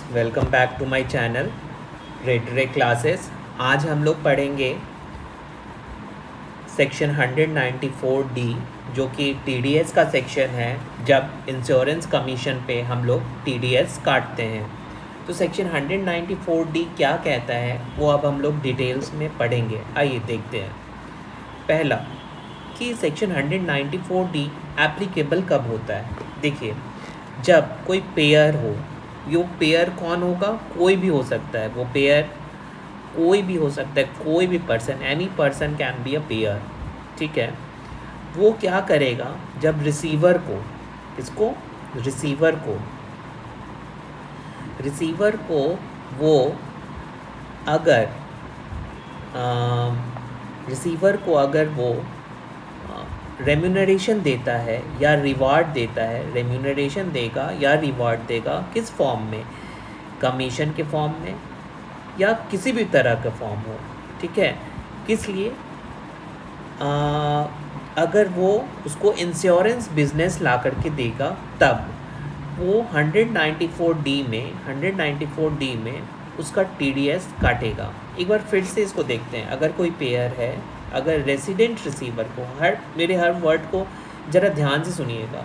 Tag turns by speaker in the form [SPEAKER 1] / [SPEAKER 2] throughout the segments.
[SPEAKER 1] Welcome back to my channel रेडरे classes. आज हम लोग पढ़ेंगे सेक्शन 194D जो कि टीडीएस का सेक्शन है, जब इंश्योरेंस कमीशन पे हम लोग टीडीएस काटते हैं। तो सेक्शन 194D क्या कहता है वो अब हम लोग डिटेल्स में पढ़ेंगे। आइए देखते हैं। पहला कि सेक्शन 194D एप्लीकेबल कब होता है। देखिए, जब कोई पेयर हो, यो पेयर कौन होगा, कोई भी हो सकता है। वो पेयर कोई भी हो सकता है, कोई भी person, any person can be a pair. ठीक है। वो क्या करेगा, जब रिसीवर को, इसको रिसीवर को वो अगर रिसीवर को अगर वो रेम्यूनरेशन देता है या रिवार्ड देता है, रेम्यूनरेशन देगा या रिवार्ड देगा, किस फॉर्म में, कमीशन के फॉर्म में या किसी भी तरह का फॉर्म हो। ठीक है। किस लिए, अगर वो उसको इंश्योरेंस बिजनेस ला करके देगा तब वो 194D में उसका टीडीएस काटेगा। एक बार फिर से इसको देखते हैं। अगर कोई पेयर है, अगर रेसिडेंट रिसीवर को, मेरे हर वर्ड को ज़रा ध्यान से सुनिएगा।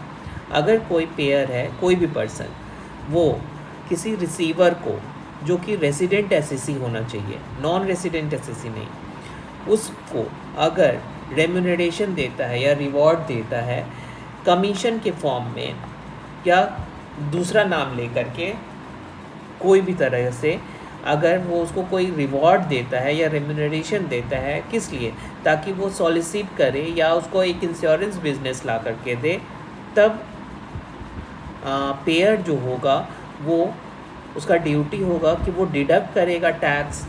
[SPEAKER 1] अगर कोई पेयर है, कोई भी पर्सन, वो किसी रिसीवर को, जो कि रेसिडेंट एसएससी होना चाहिए, नॉन रेसिडेंट एसएससी नहीं, उसको अगर रेम्यूनरेशन देता है या रिवॉर्ड देता है कमीशन के फॉर्म में या दूसरा नाम लेकर के, कोई भी तरह से अगर वो उसको कोई रिवॉर्ड देता है या रेम्यूनरेशन देता है, किस लिए, ताकि वो सॉलिसिट करे या उसको एक इंश्योरेंस बिजनेस ला करके दे, तब पेयर जो होगा वो, उसका ड्यूटी होगा कि वो डिडक्ट करेगा tax,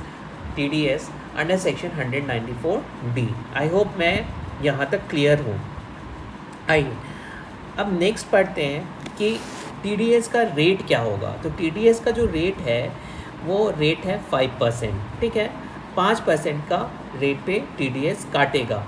[SPEAKER 1] TDS under section 194D। I hope मैं यहाँ तक क्लियर हूँ। आइए अब नेक्स्ट पढ़ते हैं कि टीडीएस का रेट क्या होगा। तो टीडीएस का जो रेट है वो रेट है 5%। ठीक है। 5% का रेट पे टीडीएस काटेगा।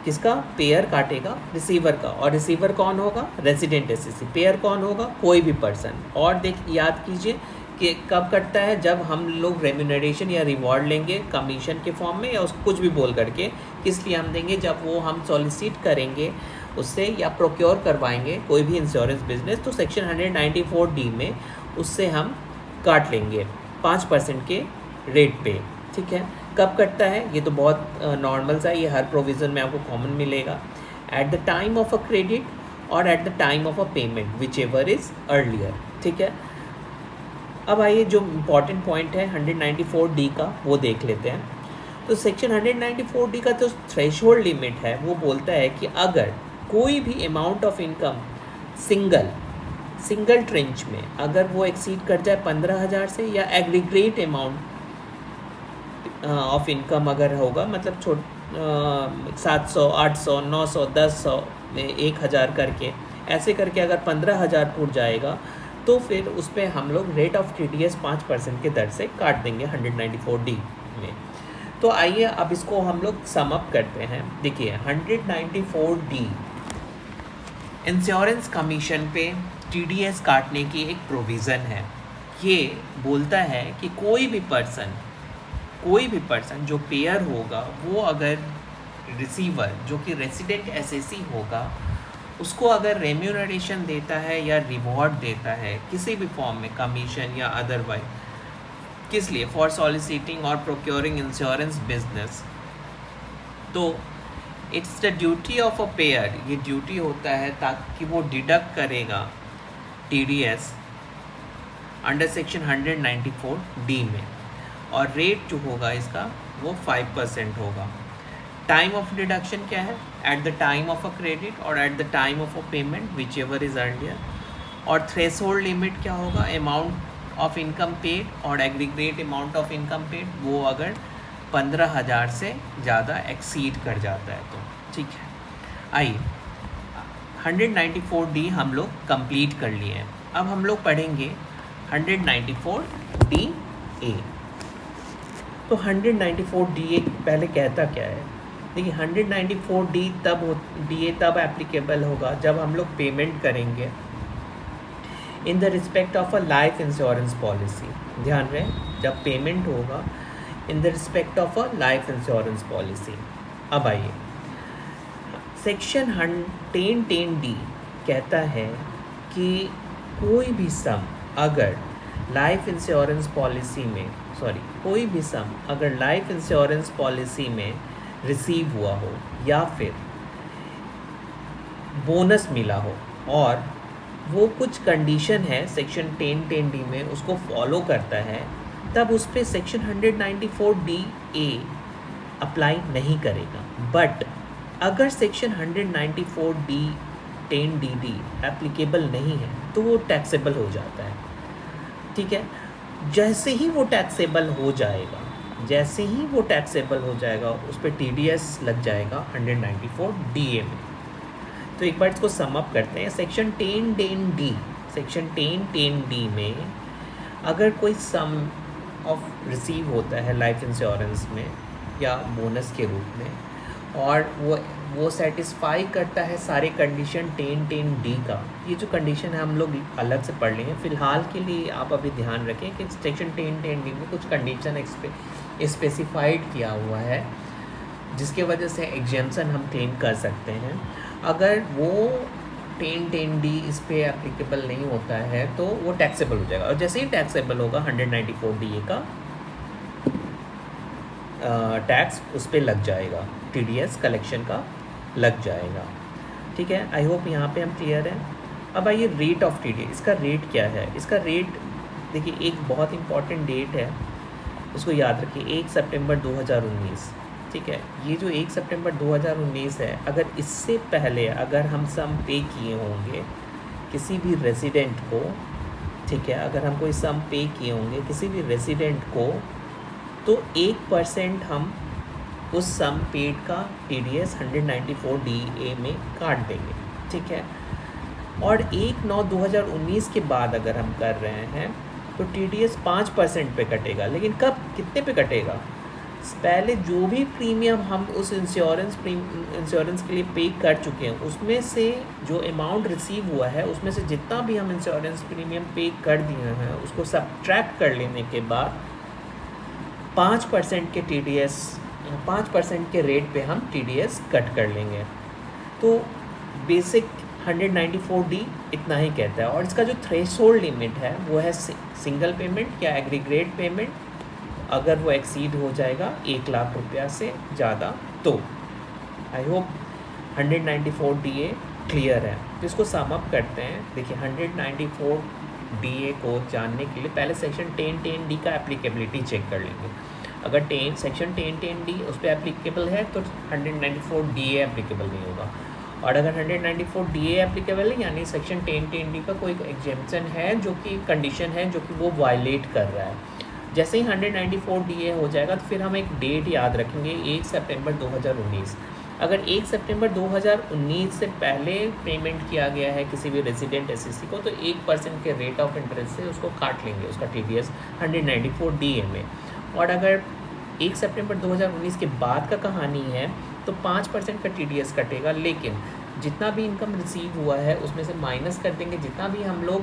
[SPEAKER 1] किसका, पेयर काटेगा, रिसीवर का। और रिसीवर कौन होगा, रेसिडेंट एसएससी। पेयर कौन होगा, कोई भी पर्सन। और याद कीजिए कि कब कटता है, जब हम लोग रेम्यूनरेशन या रिवॉर्ड लेंगे कमीशन के फॉर्म में या उसको कुछ भी बोल करके। किस लिए हम देंगे, जब वो हम सॉलिसिट करेंगे उससे या प्रोक्योर करवाएंगे कोई भी इंश्योरेंस बिजनेस, तो सेक्शन 194D में उससे हम काट लेंगे 5% के रेट पे। ठीक है। कब कटता है, ये तो बहुत नॉर्मल सा, ये हर प्रोविज़न में आपको कॉमन मिलेगा। At the time of a credit और at the time of a payment, whichever is earlier. ठीक है। अब आइए जो इम्पॉर्टेंट पॉइंट है 194D का वो देख लेते हैं। तो सेक्शन 194D का जो थ्रेशोल्ड लिमिट है वो बोलता है कि अगर कोई भी amount of income single trench में अगर वो एक्सीड कर जाए 15,000 से, या एग्रीगेट अमाउंट ऑफ इनकम अगर होगा, मतलब 700, 800, 900, 1000, 1000 करके, ऐसे करके अगर 15,000 फुट जाएगा, तो फिर उस पर हम लोग रेट ऑफ टीडीएस 5% के दर से काट देंगे 194D में। तो आइए अब इसको हम लोग सम अप करते हैं। देखिए 194D इंश्योरेंस कमीशन पे टीडीएस काटने की एक प्रोविज़न है। ये बोलता है कि कोई भी पर्सन जो पेयर होगा, वो अगर रिसीवर जो कि रेसिडेंट एसएससी होगा, उसको अगर रेम्यूनरेशन देता है या रिवॉर्ड देता है किसी भी फॉर्म में, कमीशन या अदरवाइज, किस लिए, फॉर सॉलिसिटिंग और प्रोक्योरिंग इंश्योरेंस बिजनेस, तो it's the duty of a pair, ये ड्यूटी होता है ताकि वो डिडक्ट करेगा टीडीएस अंडर सेक्शन 194D में, और रेट जो होगा इसका वो 5% होगा। टाइम ऑफ डिडक्शन क्या है, at the time of a credit और at the time of a payment, whichever is earlier. और थ्रेशोल्ड लिमिट क्या होगा, अमाउंट ऑफ इनकम पेड और aggregate amount of income paid, वो अगर 15,000 से ज़्यादा एक्सीड कर जाता है तो। ठीक है। आइए 194D हम लोग कंप्लीट कर लिए हैं। अब हम लोग पढ़ेंगे 194DA। तो 194DA पहले कहता क्या है। देखिए 194DA तब एप्लीकेबल होगा जब हम लोग पेमेंट करेंगे in the respect of a life insurance policy, ध्यान रहे जब पेमेंट होगा in the respect of a life insurance policy. अब आइए सेक्शन 10(10)(d) कहता है कि कोई भी सम अगर लाइफ इंश्योरेंस पॉलिसी में कोई भी सम अगर लाइफ इंश्योरेंस पॉलिसी में रिसीव हुआ हो या फिर बोनस मिला हो और वो कुछ कंडीशन है सेक्शन 10(10)(d) में उसको फॉलो करता है, तब उस पर सेक्शन 194(d)(a) अप्लाई नहीं करेगा। बट अगर सेक्शन 194(d)(10)(d)(d) एप्लीकेबल नहीं है तो वो टैक्सेबल हो जाता है। ठीक है, जैसे ही वो टैक्सेबल हो जाएगा उस पर TDS लग जाएगा 194(d)(a) में। तो एक बार इसको सम अप करते हैं। सेक्शन 10(10)(d) में अगर कोई सम ऑफ रिसीव होता है लाइफ इंश्योरेंस में या बोनस के रूप में और वो सेटिस्फाई करता है सारे कंडीशन 10(10)(d) का, ये जो कंडीशन है हम लोग अलग से पढ़ लेंगे। फ़िलहाल के लिए आप अभी ध्यान रखें कि सेक्शन 10(10)(d) में कुछ कंडीशन स्पेसिफाइड किया हुआ है जिसके वजह से एग्जेम्पशन हम क्लेम कर सकते हैं। अगर वो 10(10)(d) इस पर एप्लीकेबल नहीं होता है तो वो टैक्सेबल हो जाएगा, और जैसे ही टैक्सेबल होगा 194(d)(a) का टैक्स उस पर लग जाएगा, TDS कलेक्शन का लग जाएगा। ठीक है, आई होप यहाँ पे हम क्लियर हैं। अब आइए रेट ऑफ TDS, इसका रेट क्या है? इसका रेट देखिए, एक बहुत इंपॉर्टेंट डेट है, उसको याद रखिए, 1 सितंबर 2019। ठीक है, ये जो 1 सितंबर 2019 है, अगर इससे पहले अगर हम सम पे किए होंगे किसी भी रेसिडेंट को, ठीक है, अगर हम कोई सम पे किए होंगे किसी भी रेसिडेंट को, तो 1% हम उस सम पेड का TDS 194(d)(a) में काट देंगे। ठीक है, और 1/9/2019 के बाद अगर हम कर रहे हैं तो TDS 5% पे कटेगा। लेकिन कब, कितने पे कटेगा? पहले जो भी प्रीमियम हम उस इंश्योरेंस के लिए पे कर चुके हैं उसमें से जो अमाउंट रिसीव हुआ है उसमें से जितना भी हम इंश्योरेंस प्रीमियम पे कर दिए हैं उसको सब्ट्रैक्ट कर लेने के बाद 5% के TDS 5% के रेट पे हम TDS कट कर लेंगे। तो बेसिक 194(d) इतना ही कहता है, और इसका जो थ्रेशोल्ड लिमिट है वो है सिंगल पेमेंट या एग्रीगेट पेमेंट, अगर वो एक्सीड हो जाएगा 1 लाख रुपया से ज़्यादा तो। आई होप 194(d)(a) क्लियर है। तो इसको सम अप करते हैं। देखिए 194(d)(a) को जानने के लिए पहले सेक्शन 10(10)(d) का एप्लीकेबिलिटी चेक कर लेंगे। अगर सेक्शन 10(10)(d) उस पर एप्लीकेबल है तो 194(d)(a) एप्लीकेबल नहीं होगा, और अगर 194(d)(a) एप्लीकेबल है यानी सेक्शन 10(10)(d) का कोई एग्जेम्पशन है जो कि कंडीशन है जो कि वो वायलेट कर रहा है। जैसे ही 194(d)(a) हो जाएगा तो फिर हम एक डेट याद रखेंगे, 1 सितंबर 2019। अगर 1 सितंबर 2019 से पहले पेमेंट किया गया है किसी भी रेजिडेंट SEC को तो 1% के रेट ऑफ इंटरेस्ट से उसको काट लेंगे उसका TDS 194(d)(a) में। और अगर 1 सितंबर 2019 के बाद का कहानी है तो 5% का TDS कटेगा, लेकिन जितना भी इनकम रिसीव हुआ है उसमें से माइनस कर देंगे, जितना भी हम लोग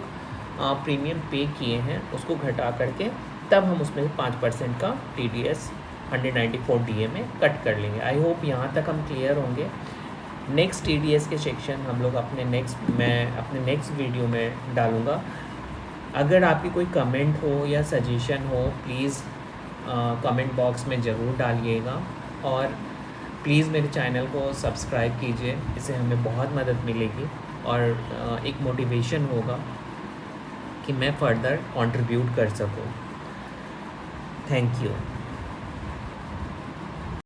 [SPEAKER 1] प्रीमियम पे किए हैं उसको घटा करके तब हम उसमें से 5% का TDS 194(d)(a) में कट कर लेंगे। आई होप यहाँ तक हम क्लियर होंगे। नेक्स्ट TDS के सेक्शन हम लोग मैं अपने नेक्स्ट वीडियो में डालूँगा। अगर आपकी कोई कमेंट हो या सजेशन हो प्लीज़ कमेंट बॉक्स में ज़रूर डालिएगा, और प्लीज़ मेरे चैनल को सब्सक्राइब कीजिए, इससे हमें बहुत मदद मिलेगी और एक मोटिवेशन होगा कि मैं फ़र्दर कंट्रीब्यूट कर सकूं। Thank you.